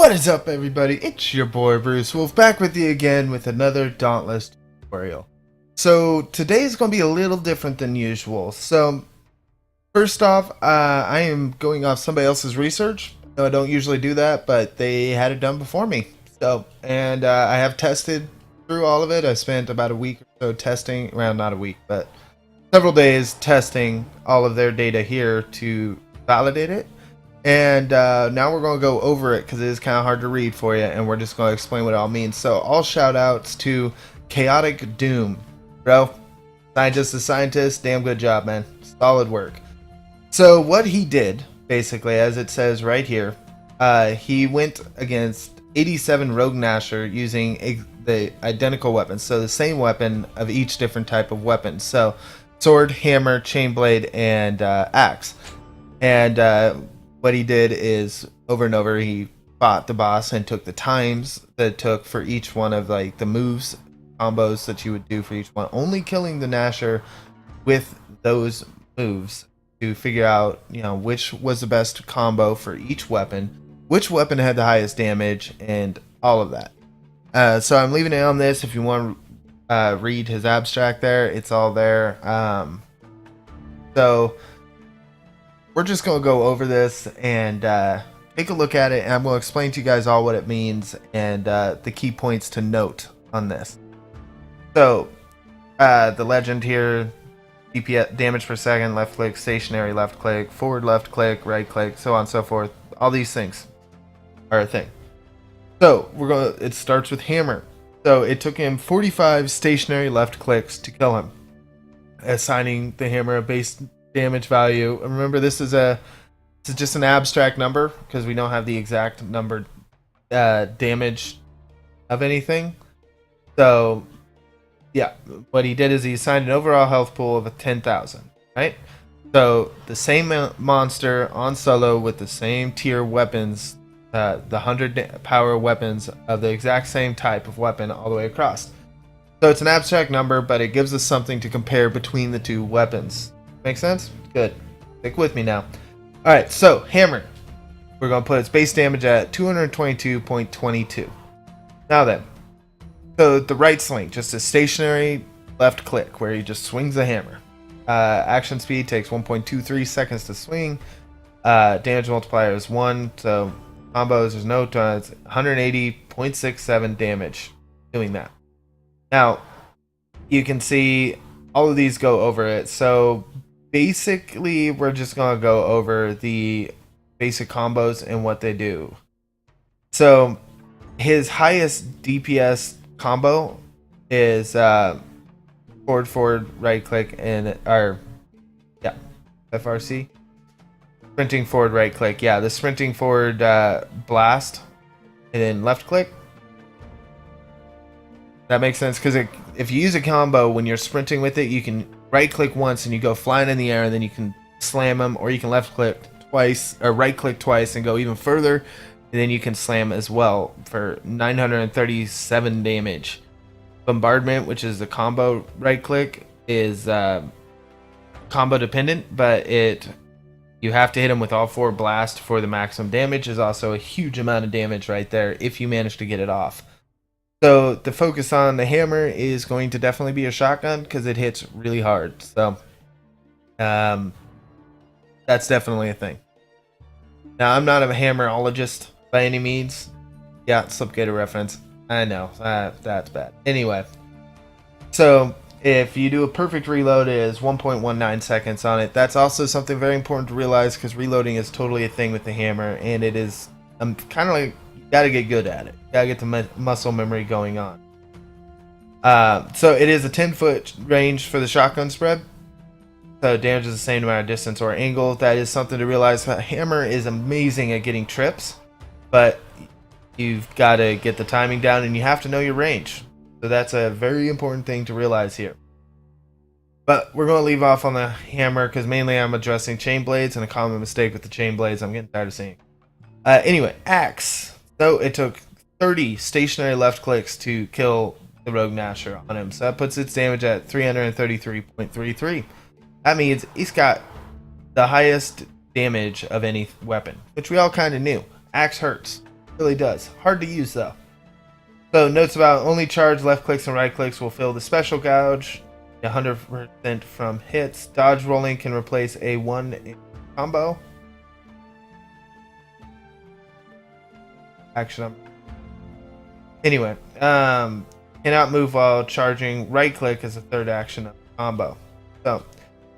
What is up, everybody? It's your boy Bruce Wulfe back with you again with another Dauntless tutorial. So today is going to be a little different than usual. So first off, I am going off somebody else's research. No, I don't usually do that, but they had it done before me. And I have tested through all of it. I spent about a week or so testing, well, not a week, but several days testing all of their data here to validate it. And now we're going to go over it because it is kind of hard to read for you, and we're just going to explain what it all means. So all shout outs to Chaotic Doom. Bro, scientist to scientist, damn good job, man. Solid work. So what he did, basically, as it says right here, he went against 87 Rogue Nasher using the identical weapons. So the same weapon of each different type of weapon. So sword, hammer, chain blade, and axe. And what he did is over and over he fought the boss and took the times that it took for each one of like the moves, combos that you would do for each one, only killing the Nasher with those moves to figure out, you know, which was the best combo for each weapon, which weapon had the highest damage, and all of that. So I'm leaving it on this. If you want to read his abstract there, it's all there. So we're just going to go over this and take a look at it, and I'm going to explain to you guys all what it means and the key points to note on this. So, the legend here, DPS, damage per second, left click, stationary left click, forward left click, right click, so on and so forth. All these things are a thing. So, it starts with hammer. So, it took him 45 stationary left clicks to kill him, assigning the hammer a base damage value. Remember, this is just an abstract number because we don't have the exact number damage of anything. So yeah, what he did is he assigned an overall health pool of 10,000, right? So the same monster on solo with the same tier weapons, the 100 power weapons of the exact same type of weapon all the way across. So it's an abstract number, but it gives us something to compare between the two weapons. Make sense? Good. Stick with me now. Alright, so hammer. We're going to put its base damage at 222.22. Now then. So the right swing, just a stationary left click where he just swings the hammer. Action speed takes 1.23 seconds to swing. Damage multiplier is 1. So combos, there's no tons. 180.67 damage doing that. Now, you can see all of these go over it. So basically, we're just going to go over the basic combos and what they do. So his highest DPS combo is forward, right click, and FRC. Sprinting forward, right click. Yeah, the sprinting forward blast, and then left click. That makes sense because if you use a combo when you're sprinting with it, you can right click once and you go flying in the air, and then you can slam them, or you can left click twice or right click twice and go even further, and then you can slam as well for 937 damage. Bombardment, which is the combo right click, is combo dependent, but you have to hit them with all 4 blasts for the maximum damage. Is also a huge amount of damage right there if you manage to get it off. So the focus on the hammer is going to definitely be a shotgun because it hits really hard. So that's definitely a thing. Now, I'm not a hammerologist by any means. Yeah, Slipgator reference. I know, that's bad. Anyway, so if you do a perfect reload, it is 1.19 seconds on it. That's also something very important to realize because reloading is totally a thing with the hammer, and it is kind of like, you gotta get good at it. You gotta get the muscle memory going on. So it is a 10-foot range for the shotgun spread. So damage is the same no matter distance or angle. That is something to realize. Hammer is amazing at getting trips, but you've got to get the timing down, and you have to know your range. So that's a very important thing to realize here. But we're going to leave off on the hammer because mainly I'm addressing chain blades, and a common mistake with the chain blades I'm getting tired of seeing. Anyway, axe. So it took 30 stationary left clicks to kill the Rogue Nasher on him. So that puts its damage at 333.33. That means he's got the highest damage of any weapon, which we all kind of knew. Axe hurts. Really does. Hard to use though. So notes about only charge left clicks and right clicks will fill the special gouge. 100% from hits. Dodge rolling can replace a 1 combo. Action. Anyway, cannot move while charging. Right click is a third action of the combo. So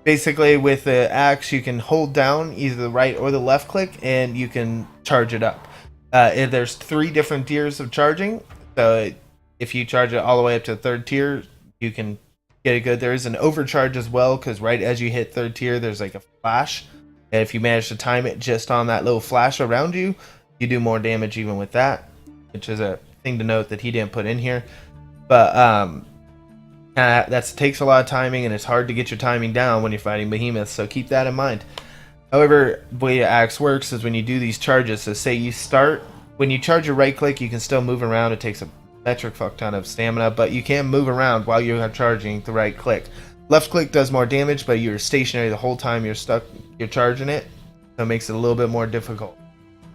basically, with the axe, you can hold down either the right or the left click, and you can charge it up. There's 3 different tiers of charging. So if you charge it all the way up to the 3rd tier, you can get it good. There is an overcharge as well, because right as you hit 3rd tier, there's like a flash. And if you manage to time it just on that little flash around you, you do more damage even with that, which is a thing to note that he didn't put in here. But that takes a lot of timing, and it's hard to get your timing down when you're fighting behemoths, so keep that in mind. However, the way the axe works is when you do these charges, so say you start, when you charge your right click, you can still move around. It takes a metric fuck ton of stamina, but you can move around while you're charging the right click. Left click does more damage, but you're stationary the whole time you're charging it, so it makes it a little bit more difficult.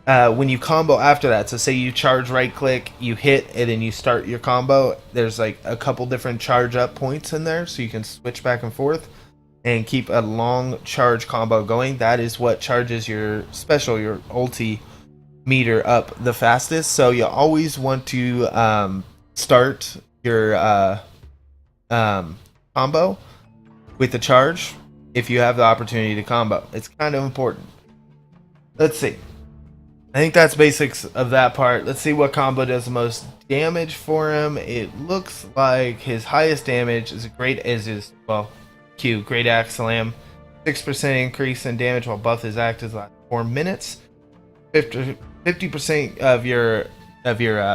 When you combo after that, so say you charge right click, you hit, and then you start your combo, there's like a couple different charge up points in there, so you can switch back and forth and keep a long charge combo going. That is what charges your special, your ulti meter up the fastest. So you always want to start your combo with the charge if you have the opportunity to combo. It's kind of important. Let's see. I think that's basics of that part. Let's see what combo does the most damage for him. It looks like his highest damage is Q, Great Axe Slam. 6% increase in damage while buff is active last 4 minutes. 50% of your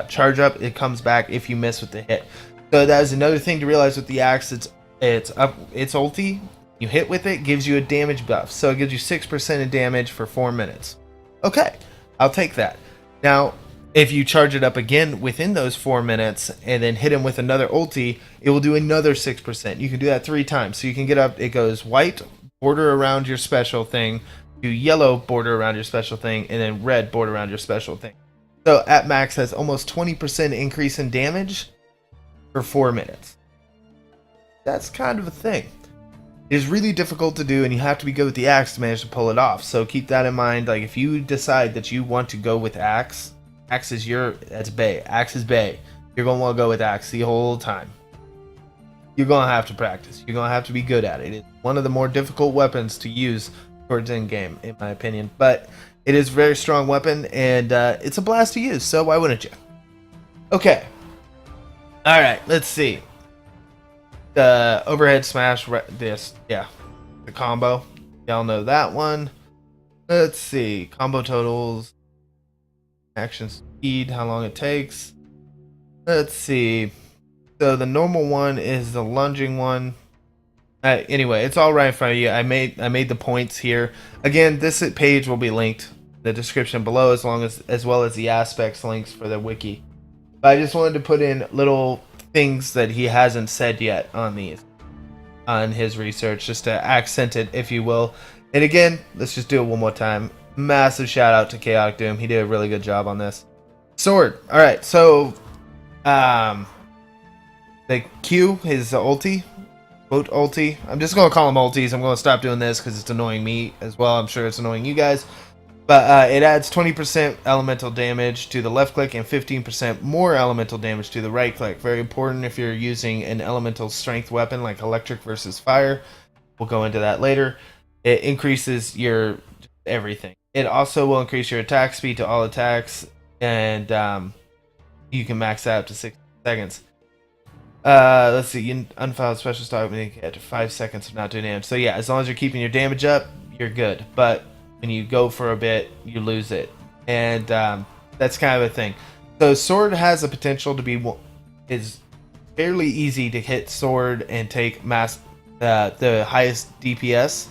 charge up, it comes back if you miss with the hit. So that is another thing to realize with the axe. It's ulti. You hit with it, gives you a damage buff. So it gives you 6% of damage for 4 minutes. Okay. I'll take that. Now, if you charge it up again within those 4 minutes and then hit him with another ulti, it will do another 6%. You can do that 3 times. So you can get up, it goes white, border around your special thing, to yellow, border around your special thing, and then red, border around your special thing. So at max has almost 20% increase in damage for 4 minutes. That's kind of a thing. It is really difficult to do, and you have to be good with the axe to manage to pull it off. So keep that in mind. Like if you decide that you want to go with axe, axe is Bay. Axe is Bay. You're gonna want to go with axe the whole time. You're gonna have to practice. You're gonna have to be good at it. It's one of the more difficult weapons to use towards endgame, in my opinion. But it is a very strong weapon, and it's a blast to use. So why wouldn't you? Okay. All right. Let's see. The overhead smash, the combo. Y'all know that one. Let's see. Combo totals. Action speed, how long it takes. Let's see. So the normal one is the lunging one. Anyway, it's all right in front of you. I made the points here. Again, this page will be linked in the description below, as well as the aspects links for the wiki. But I just wanted to put in little things that he hasn't said yet on his research, just to accent it, if you will. And again, let's just do it one more time. Massive shout out to Chaotic Doom. He did a really good job on this. Sword. All right, so the Q, his ulti, quote ulti. I'm just gonna call him ultis. I'm gonna stop doing this because it's annoying me as well. I'm sure it's annoying you guys. But it adds 20% elemental damage to the left click and 15% more elemental damage to the right click. Very important if you're using an elemental strength weapon like electric versus fire. We'll go into that later. It increases your everything. It also will increase your attack speed to all attacks, and you can max that up to 6 seconds. Let's see. You unfiled special stock when you get to 5 seconds of not doing damage. So yeah, as long as you're keeping your damage up, you're good. But when you go for a bit, you lose it, and that's kind of a thing. So sword has the potential to be is fairly easy to hit sword and take the highest DPS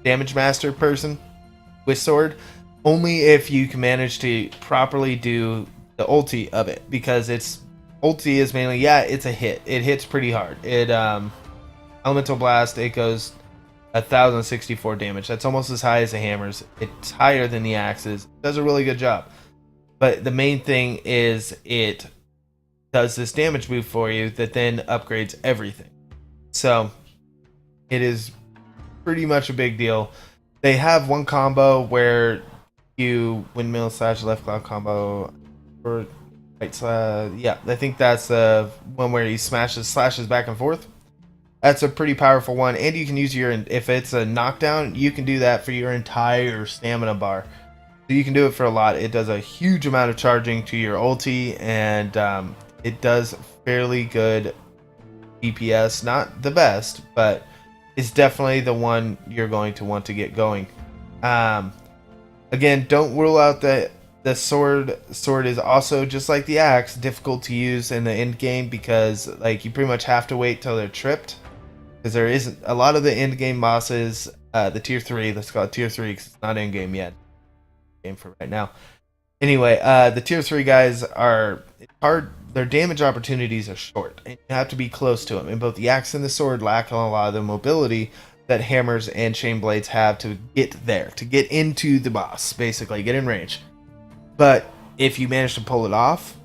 damage master person with sword, only if you can manage to properly do the ulti of it, because its ulti is mainly it's a hit. It hits pretty hard. It elemental blast, it goes 1064 damage. That's almost as high as the hammers. It's higher than the axes. It does a really good job. But the main thing is it does this damage move for you that then upgrades everything. So it is pretty much a big deal. They have one combo where you windmill slash left claw combo, or right, yeah, I think that's one where he slashes back and forth. That's a pretty powerful one, and you can use your, if it's a knockdown, you can do that for your entire stamina bar. So you can do it for a lot. It does a huge amount of charging to your ulti, and it does fairly good DPS. Not the best, but it's definitely the one you're going to want to get going. Again, don't rule out that the sword is also, just like the axe, difficult to use in the end game, because like you pretty much have to wait till they're tripped, because there isn't a lot of the end game bosses, the tier 3, let's call it tier 3 because it's not end game yet, game for right now. Anyway, the tier 3 guys are hard. Their damage opportunities are short, and you have to be close to them, and both the axe and the sword lack a lot of the mobility that hammers and chain blades have to get there, to get into the boss, basically get in range. But if you manage to pull it off,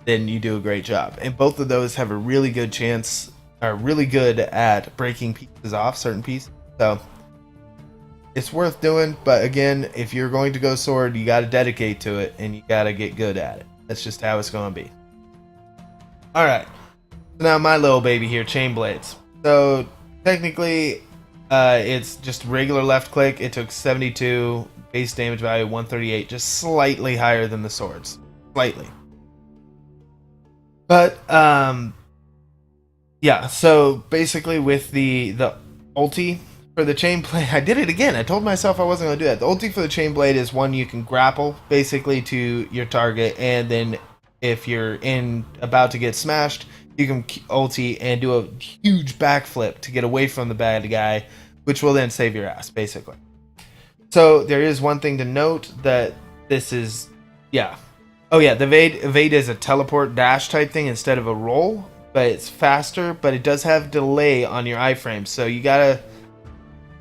then you do a great job. And both of those have a really good chance, are really good at breaking pieces off, certain pieces. So it's worth doing, but again, if you're going to go sword, you got to dedicate to it, and you got to get good at it. That's just how it's going to be. Alright, so now my little baby here, chain blades. So technically, it's just regular left click. It took 72, base damage value 138, just slightly higher than the swords, slightly. But yeah, so basically with the ulti for the chain blade, I did it again. I told myself I wasn't going to do that. The ulti for the chain blade is one you can grapple basically to your target, and then if you're about to get smashed, you can ulti and do a huge backflip to get away from the bad guy, which will then save your ass, basically. So there is one thing to note, that this is, yeah. Oh yeah, the evade is a teleport dash type thing instead of a roll, but it's faster, but it does have delay on your iframes. So you gotta,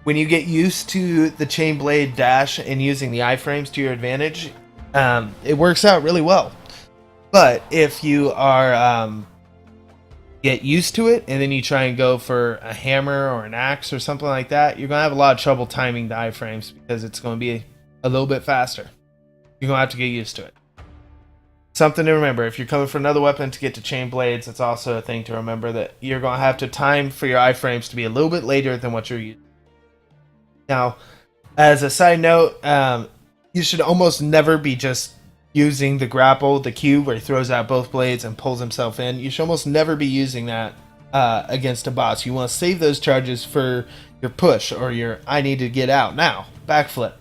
when you get used to the chain blade dash and using the iframes to your advantage, it works out really well. But if you are get used to it and then you try and go for a hammer or an axe or something like that, you're gonna have a lot of trouble timing the iframes, because it's going to be a little bit faster. You're gonna have to get used to it. Something to remember, if you're coming for another weapon to get to chain blades, it's also a thing to remember, that you're gonna have to time for your iframes to be a little bit later than what you're using. Now, as a side note, you should almost never be just using the grapple, the Q, where he throws out both blades and pulls himself in. You should almost never be using that against a boss. You want to save those charges for your push, or your I need to get out now backflip.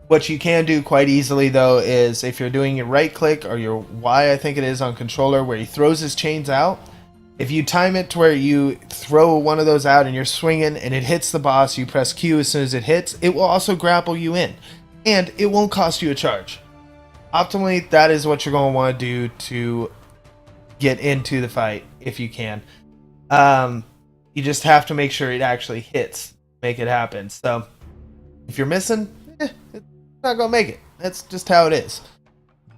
What you can do quite easily, though, is if you're doing your right click or your Y, I think it is, on controller, where he throws his chains out, if you time it to where you throw one of those out and you're swinging and it hits the boss, you press Q as soon as it hits, it will also grapple you in, and it won't cost you a charge. Optimally, that is what you're going to want to do to get into the fight, if you can. You just have to make sure it actually hits, make it happen. So if you're missing, it's not going to make it. That's just how it is.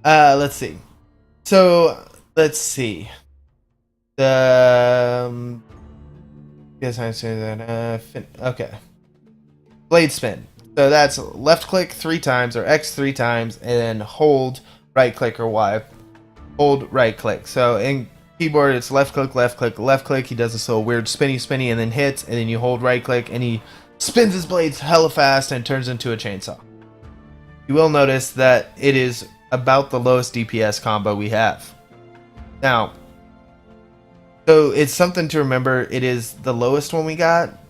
Let's see. So let's see. Yes, I say that. Okay. Blade spin. So that's left click 3 times, or X 3 times, and then hold right click or Y. Hold right click. So in keyboard, it's left click, left click, left click. He does this little weird spinny, and then hits, and then you hold right click, and he spins his blades hella fast and turns into a chainsaw. You will notice that it is about the lowest DPS combo we have. Now, so it's something to remember. It is the lowest one we got,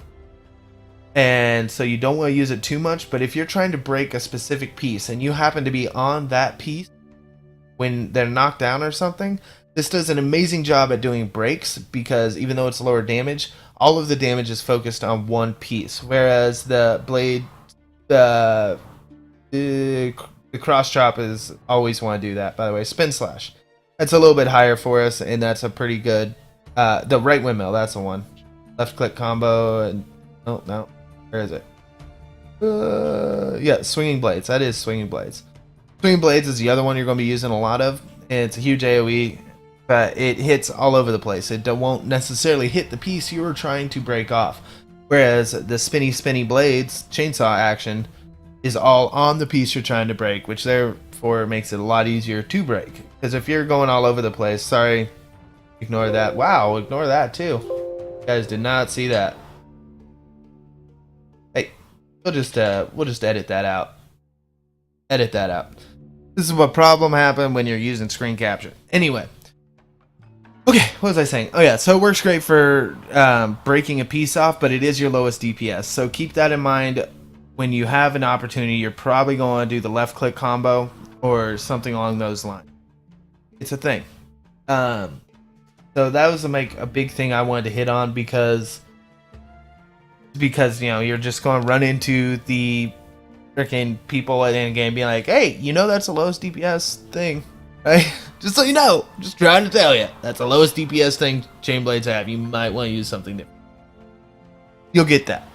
and so you don't want to use it too much. But if you're trying to break a specific piece and you happen to be on that piece when they're knocked down or something, this does an amazing job at doing breaks, because even though it's lower damage, all of the damage is focused on one piece, whereas the blade, the cross chop is always want to do that. By the way, spin slash, that's a little bit higher for us, and that's a pretty good. The right windmill, that's the one. Left click combo, and where is it? Yeah, swinging blades. That is swinging blades. Swing Blades is the other one you're going to be using a lot of. It's a huge AoE, but it hits all over the place. It won't necessarily hit the piece you were trying to break off. Whereas the spinny blades chainsaw action is all on the piece you're trying to break, which therefore makes it a lot easier to break. Because if you're going all over the place, sorry, ignore that. Wow, ignore that too. You guys did not see that. Hey, we'll just edit that out. Edit that out. This is what problem happened when you're using screen capture. Anyway. Okay, what was I saying? Oh yeah, so it works great for breaking a piece off, but it is your lowest DPS. So keep that in mind when you have an opportunity. You're probably going to do the left click combo or something along those lines. It's a thing. So that was a big thing I wanted to hit on because you know you're just going to run into the freaking people at endgame being like, hey, you know that's the lowest DPS thing, right? Just so you know, just trying to tell you that's the lowest DPS thing chain blades have. You might want to use something different. You'll get that.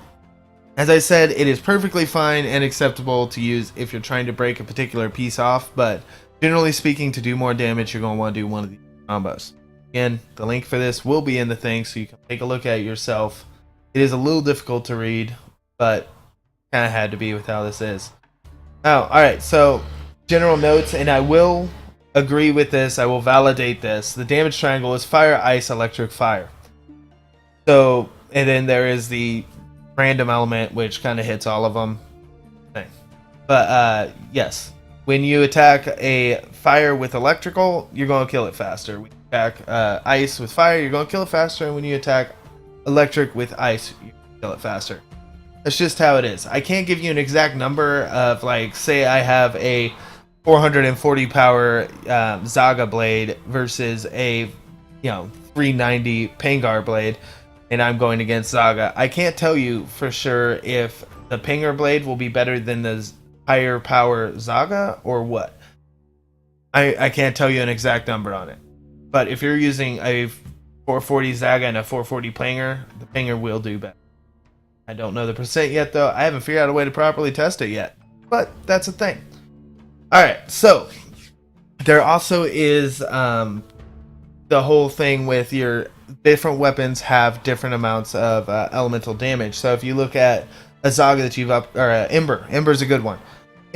As I said, it is perfectly fine and acceptable to use if you're trying to break a particular piece off, but generally speaking, to do more damage, you're going to want to do one of these combos. Again, the link for this will be in the thing, so you can take a look at it yourself. It is a little difficult to read, but kind of had to be with how this is. Oh, alright, so general notes, and I will agree with this, I will validate this. The damage triangle is fire, ice, electric, fire. So, and then there is the random element, which kind of hits all of them. But, yes, when you attack a fire with electrical, you're going to kill it faster. When you attack ice with fire, you're going to kill it faster, and when you attack electric with ice, you kill it faster. That's just how it is. I can't give you an exact number of, like, say I have a 440 power Zaga blade versus a 390 Pangar blade, and I'm going against Zaga. I can't tell you for sure if the Pangar blade will be better than the higher power Zaga or what. I can't tell you an exact number on it. But if you're using a 440 Zaga and a 440 Pangar, the Pangar will do better. I don't know the percent yet, though. I haven't figured out a way to properly test it yet. But that's a thing. Alright, so there also is the whole thing with your different weapons have different amounts of elemental damage. So if you look at a Zaga that you've up, or Ember. Ember's a good one.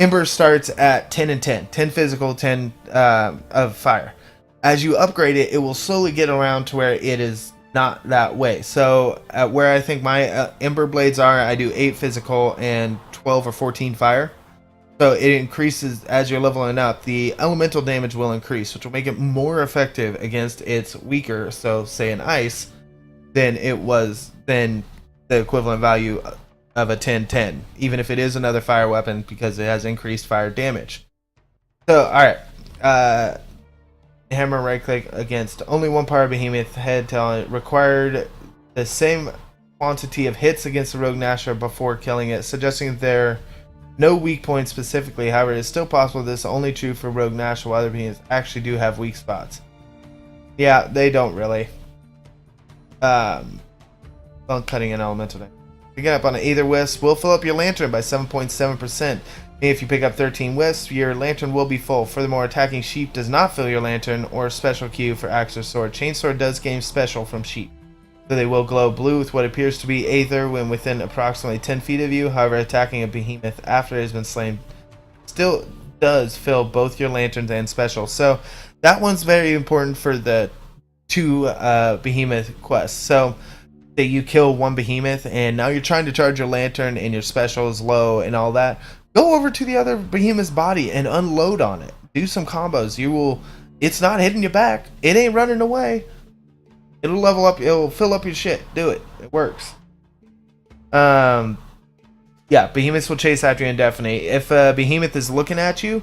Ember starts at 10 and 10. 10 physical, 10 of fire. As you upgrade it, it will slowly get around to where it is not that way. So where I think my Ember blades are, I do 8 physical and 12 or 14 fire. So it increases as you're leveling up. The elemental damage will increase, which will make it more effective against its weaker, so say an ice, than the equivalent value of a 10-10, even if it is another fire weapon because it has increased fire damage. So, alright. Hammer right click against only one power behemoth head talent required the same quantity of hits against the rogue Nasher before killing it, suggesting that there are no weak points specifically. However, it is still possible this is only true for rogue Nasher, while other behemoths actually do have weak spots. Yeah, they don't really. Bone cutting an elemental damage. Picking up on an Aether Wisp will fill up your lantern by 7.7%. If you pick up 13 wisps, your lantern will be full. Furthermore, attacking sheep does not fill your lantern or special queue for axe or sword. Chainsword does gain special from sheep, so they will glow blue with what appears to be aether when within approximately 10 feet of you. However, attacking a behemoth after it has been slain still does fill both your lanterns and special. So that one's very important for the 2 behemoth quests. So that you kill one behemoth and now you're trying to charge your lantern and your special is low and all that. Go over to the other behemoth's body and unload on it. Do some combos. It's not hitting you back. It ain't running away. It'll level up. It'll fill up your shit. Do it. It works. Yeah, behemoths will chase after you indefinitely. If a behemoth is looking at you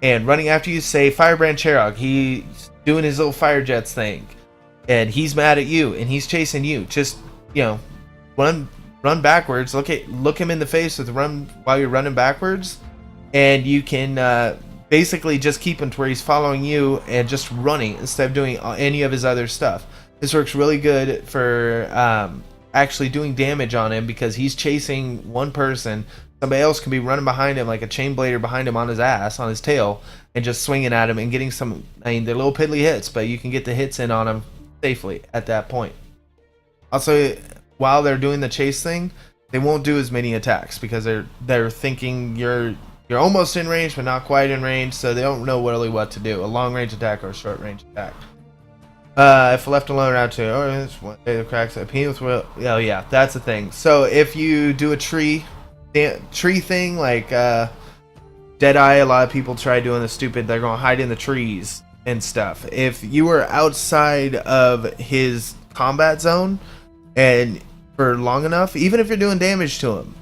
and running after you, say Firebrand Cherog, he's doing his little fire jets thing, and he's mad at you and he's chasing you. Just run backwards. Look him in the face with run while you're running backwards, and you can basically just keep him to where he's following you and just running instead of doing any of his other stuff. This works really good for actually doing damage on him because he's chasing one person Somebody else can be running behind him like a chain blader behind him on his ass, on his tail, and just swinging at him and getting some. I mean, they're little piddly hits, but you can get the hits in on him safely at that point. Also, while they're doing the chase thing, they won't do as many attacks because they're thinking you're almost in range but not quite in range, so they don't know really what to do, a long range attack or a short range attack. If left alone around two, it's one day the cracks appeals will. Oh yeah, that's the thing. So if you do a tree thing like Deadeye, a lot of people try doing the stupid. They're gonna hide in the trees and stuff. If you were outside of his combat zone and for long enough, even if you're doing damage to him,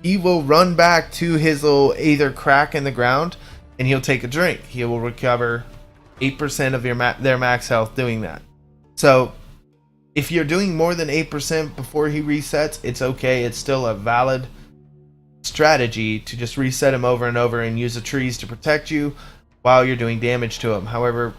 he will run back to his little either crack in the ground and he'll take a drink. He will recover 8% of their max health doing that. So if you're doing more than 8% before he resets, it's okay. It's still a valid strategy to just reset him over and over and use the trees to protect you while you're doing damage to him. However,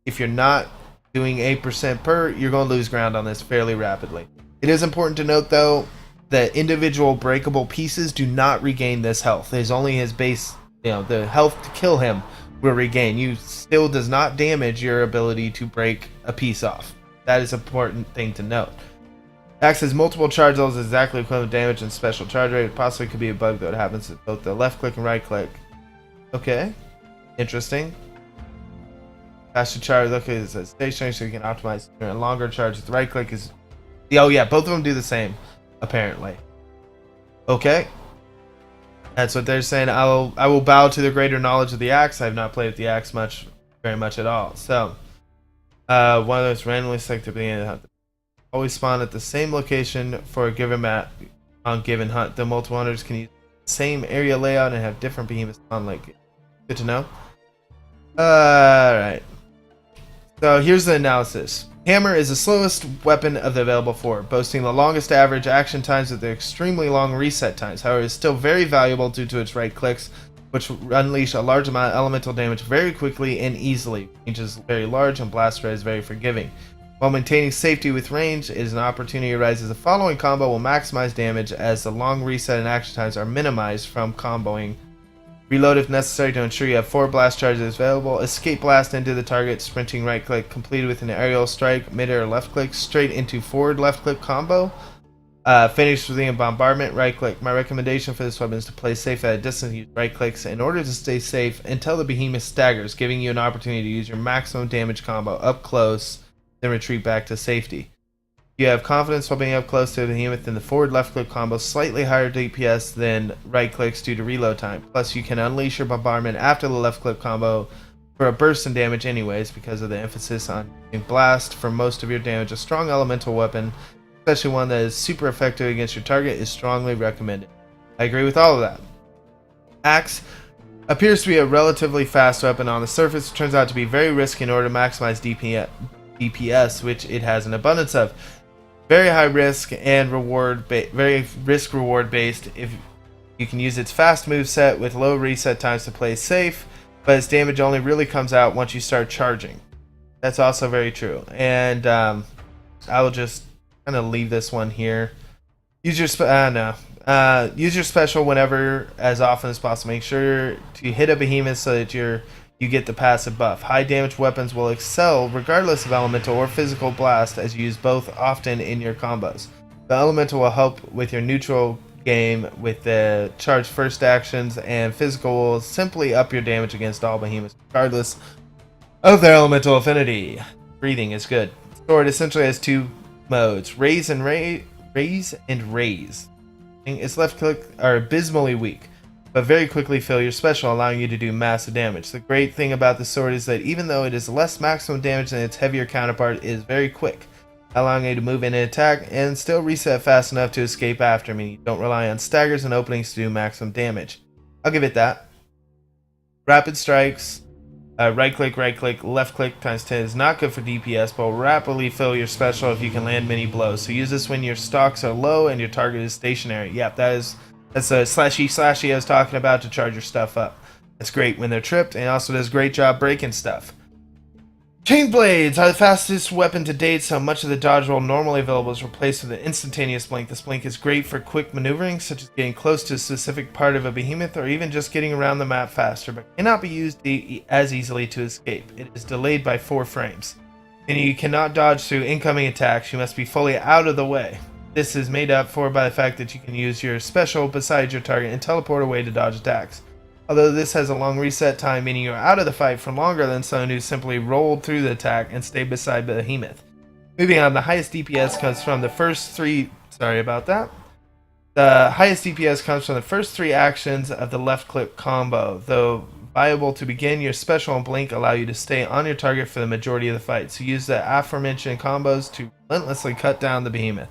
if you're not doing 8% per, you're going to lose ground on this fairly rapidly. It is important to note though that individual breakable pieces do not regain this health. There's only his base, the health to kill him will regain. You still does not damage your ability to break a piece off. That is an important thing to note. Axe has multiple charge levels, exactly equivalent damage and special charge rate. It possibly could be a bug that happens with both the left click and right click. Okay, interesting. Faster charge look is a stationary, so you can optimize a longer charge. The right click is, oh yeah, both of them do the same, apparently. Okay. That's what they're saying. I will bow to the greater knowledge of the axe. I have not played with the axe very much at all. So, one of those randomly selected being always spawn at the same location for a given map on given hunt. The multiple hunters can use the same area layout and have different behemoths on. Like, good to know. Alright. So here's the analysis. Hammer is the slowest weapon of the available four, boasting the longest average action times with the extremely long reset times. However, it is still very valuable due to its right clicks, which unleash a large amount of elemental damage very quickly and easily. Range is very large and blast rate is very forgiving. While maintaining safety with range, it is an opportunity arises. The following combo will maximize damage as the long reset and action times are minimized from comboing. Reload if necessary to ensure you have 4 blast charges available. Escape blast into the target, sprinting right click, completed with an aerial strike, mid-air left click, straight into forward left click combo. Finish with the bombardment, right click. My recommendation for this weapon is to play safe at a distance, use right clicks in order to stay safe until the behemoth staggers, giving you an opportunity to use your maximum damage combo up close, then retreat back to safety. You have confidence while being up close to the behemoth in the forward left click combo, slightly higher DPS than right clicks due to reload time. Plus you can unleash your bombardment after the left click combo for a burst in damage anyways because of the emphasis on using blast for most of your damage. A strong elemental weapon, especially one that is super effective against your target, is strongly recommended. I agree with all of that. Axe appears to be a relatively fast weapon on the surface. It turns out to be very risky in order to maximize DPS, which it has an abundance of. Very high risk and very risk reward based. If you can use its fast move set with low reset times to play safe, but its damage only really comes out once you start charging. That's also very true. And I will just kind of leave this one here. Use your use your special whenever, as often as possible. Make sure to hit a behemoth so that you get the passive buff. High damage weapons will excel regardless of elemental or physical blast, as you use both often in your combos. The elemental will help with your neutral game with the charge first actions, and physical will simply up your damage against all behemoths regardless of their elemental affinity. Breathing is good. Sword essentially has 2 modes, raise and raise. Its left click are abysmally weak, but very quickly fill your special, allowing you to do massive damage. The great thing about the sword is that even though it is less maximum damage than its heavier counterpart, it is very quick, allowing you to move in and attack and still reset fast enough to escape after, meaning you don't rely on staggers and openings to do maximum damage. I'll give it that. Rapid strikes, right click, left click times 10 is not good for DPS, but will rapidly fill your special if you can land many blows. So use this when your stocks are low and your target is stationary. Yep, that's a slashy I was talking about to charge your stuff up. That's great when they're tripped, and also does a great job breaking stuff. Chain blades are the fastest weapon to date, so much of the dodge roll normally available is replaced with an instantaneous blink. This blink is great for quick maneuvering, such as getting close to a specific part of a behemoth or even just getting around the map faster, but cannot be used as easily to escape. It is delayed by 4 frames. And you cannot dodge through incoming attacks, you must be fully out of the way. This is made up for by the fact that you can use your special beside your target and teleport away to dodge attacks. Although this has a long reset time, meaning you're out of the fight for longer than someone who simply rolled through the attack and stayed beside the behemoth. Moving on, the highest DPS comes from the first 3... Sorry about that. The highest DPS comes from the first 3 actions of the left click combo. Though viable to begin, your special and blink allow you to stay on your target for the majority of the fight. So use the aforementioned combos to relentlessly cut down the behemoth.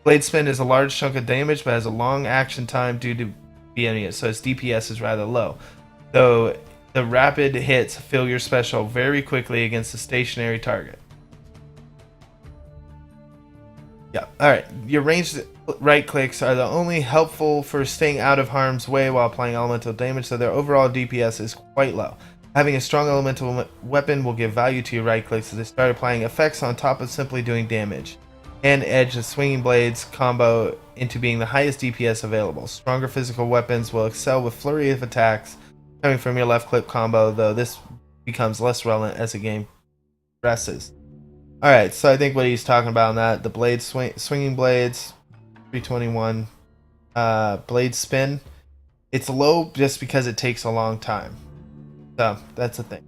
Blade spin is a large chunk of damage, but has a long action time due to enemy, so its DPS is rather low. Though the rapid hits fill your special very quickly against a stationary target. Yeah, alright. Your ranged right clicks are the only helpful for staying out of harm's way while applying elemental damage, so their overall DPS is quite low. Having a strong elemental weapon will give value to your right clicks as they start applying effects on top of simply doing damage. And edge the swinging blades combo into being the highest DPS available. Stronger physical weapons will excel with flurry of attacks coming from your left click combo, though this becomes less relevant as the game progresses. Alright, so I think what he's talking about on that, the blade swinging blades, 321, blade spin, it's low just because it takes a long time. So that's the thing.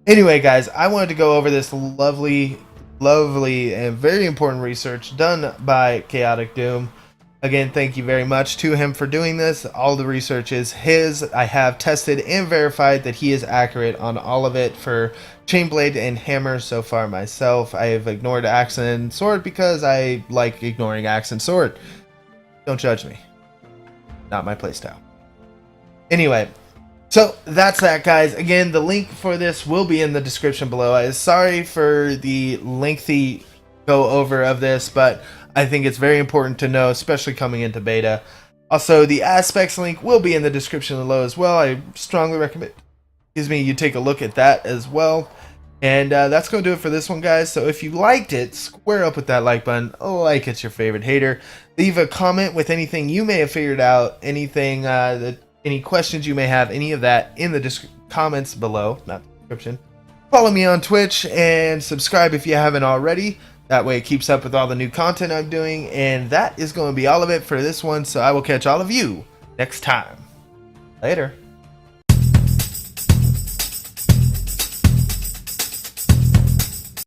Anyway, guys, I wanted to go over this lovely and very important research done by Chaotic Doom. Again, thank you very much to him for doing this. All the research is his. I have tested and verified that he is accurate on all of it for Chainblade and Hammer so far myself. I have ignored Axe and Sword because I like ignoring Axe and Sword. Don't judge me. Not my playstyle. Anyway, so that's that, guys. Again, the link for this will be in the description below. I'm sorry for the lengthy go over of this, but I think it's very important to know, especially coming into beta. Also, the aspects link will be in the description below as well. I strongly recommend you take a look at that as well. And that's going to do it for this one, guys. So if you liked it, square up with that like button. Like it's your favorite hater. Leave a comment with anything you may have figured out, anything any questions you may have, any of that in the comments below, not the description. Follow me on Twitch and subscribe if you haven't already. That way it keeps up with all the new content I'm doing. And that is going to be all of it for this one. So I will catch all of you next time. Later.